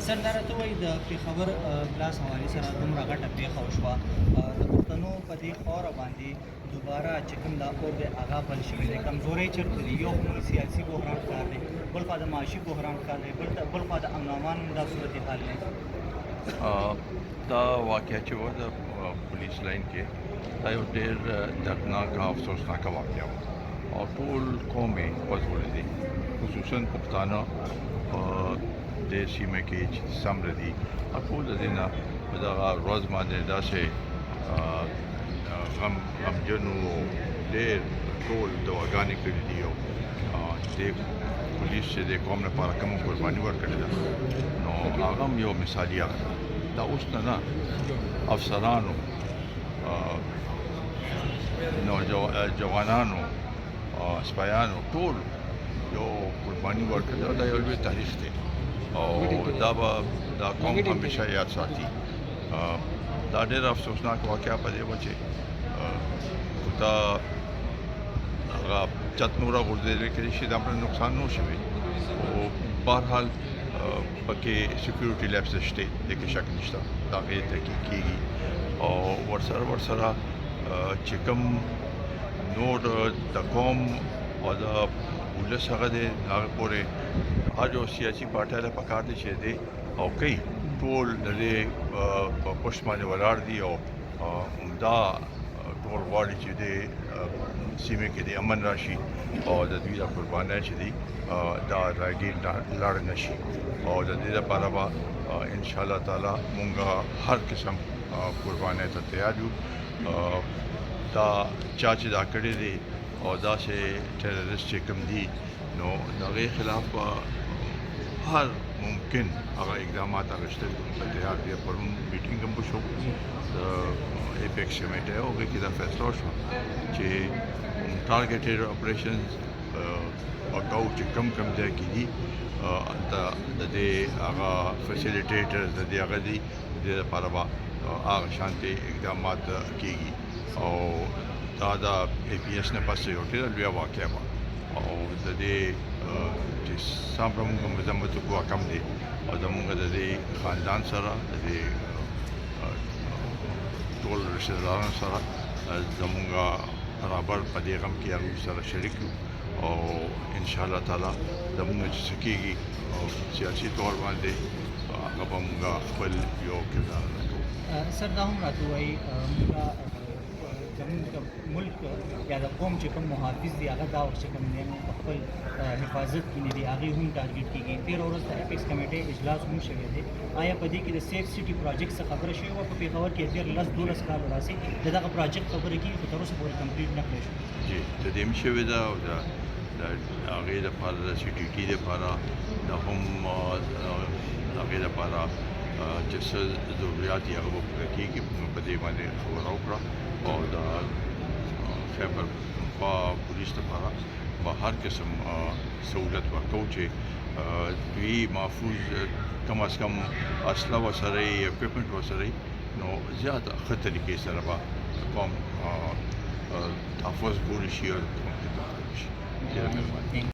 سر دا راته وایي د پېښور ګلاس حوالې سره دومره غټه پېښه وشوه د پښتنو په دې خاوره باندې دوباره چې کوم دا اور دی هغه بل شوی دی کمزورۍ چېرته دي یو خو سیاسي بحران ښکار دی بل خوا د معاشي بحران ښکار دی بل خوا د امن امان هم دا صورتحال دی دا واقعه چې وه د پولیس لاین کې دا یو ډېر دردناکه افسوسناکه واقعه وه او ټول قوم یې وځولی دی خصوصا پښتانه په دې سیمه کې چې څومره دي ټول د دې نه په دغه ورځ باندې داسې غمجن و ډېر ټول دعاګانې کړي دي او د پولیس چې د قوم لپاره کومه قرباني ورکړې ده نو هغه هم یو مثالیه ده دا اوس نه افسرانو نو جوانانو سپایانو ټول یو قرباني ورکړې ده دا یو لوی تاریخ دی او دا به دا قوم همیشه یاد ساتي دا ډېر افسوسناک واقعه په دې وه چې دا هغه چت نوره غورځېدل کېدای شي دا پرې نقصان نه شوی او بهرحال پکې سیکیورټي لیپس شته دې کې شک نشته دا هغې تحقیق کېږي او ورسره چې کوم نور د قوم او د ولس هغه دی هغه پورې هر یو سیاسي پارټۍ له پکار دی چې دی او کوي ټول د دې په پشت باندې ولاړ دي او دا ټول غواړي چې د سیمې کې د امن راشي او د دوی د قربانۍ چې دي دا راګیر لاړ نه شي او د دې لپاره به انشاءالله تعالی مونږ هر قسم قربانۍ ته تیار یو دا چا چې دا کړی دی او داسې ټیرریسټ چې کوم دي نو د هغې خلاف هر ممکن هغه اقدامات اخیستل ته تیار دي پرون میټینګ هم وشو د ایپیکس کمیټه هغې کې دا فیصله وشوه چې ټارګېټډ اپریشنز وکړو چې کم ځای کې دي د دې هغه فیسیلیټیټرز د دې هغه دي د دې لپاره به هغه شانتې اقدامات کېږي او دا د ای پی ایس نه پس یو ډېره لویه واقعه وه او د دې چې څومره موږ مذمت وکړو کم دی او زموږ د دې خاندان سره د دې ټول رشته دارانو سره زموږ برابر په دې غم کې هغوی سره شریک یو او انشاءالله تعالی زموږ چې څه کېږي او سیاسي طور باندې هغه به موږ خپل یو کردار ادا کوو. سر دا هم راته وایي زموږ ملک یا د قوم چې کوم محافظ دي هغه دا وخت چې کوم دی په خپل حفاظت کې نه دي هغې هم ټارګېټ کېږي 13 ورځ د اپیکس کمیټې اجلاس هم شوی دی آیا په دې کې د سیف سټي پروجیکټ څخه خبره شوې وه په پېښور کې 10-12 کال راسي د دغه پروجیکټ خبره کېږي خو تر اوسه پورې کمپلیټ نه کړی شو جی ته دې هم شوې ده او د هغې لپاره د سی ټي ټي لپاره د هم هغې لپاره چې څه ضروريات یې هغه به پوره کېږي په دې باندې خبره وکړه او د خیبر پولیس لپاره به هر قسم سہولت ورکوو چې دوی محفوظ کم از کم اسلحه ورسره یي اکوپمنټ ورسره یي نو زیاته ښه طریقې سره به قوم تحفظ ګوري شي او قوم کې تحفظ شي.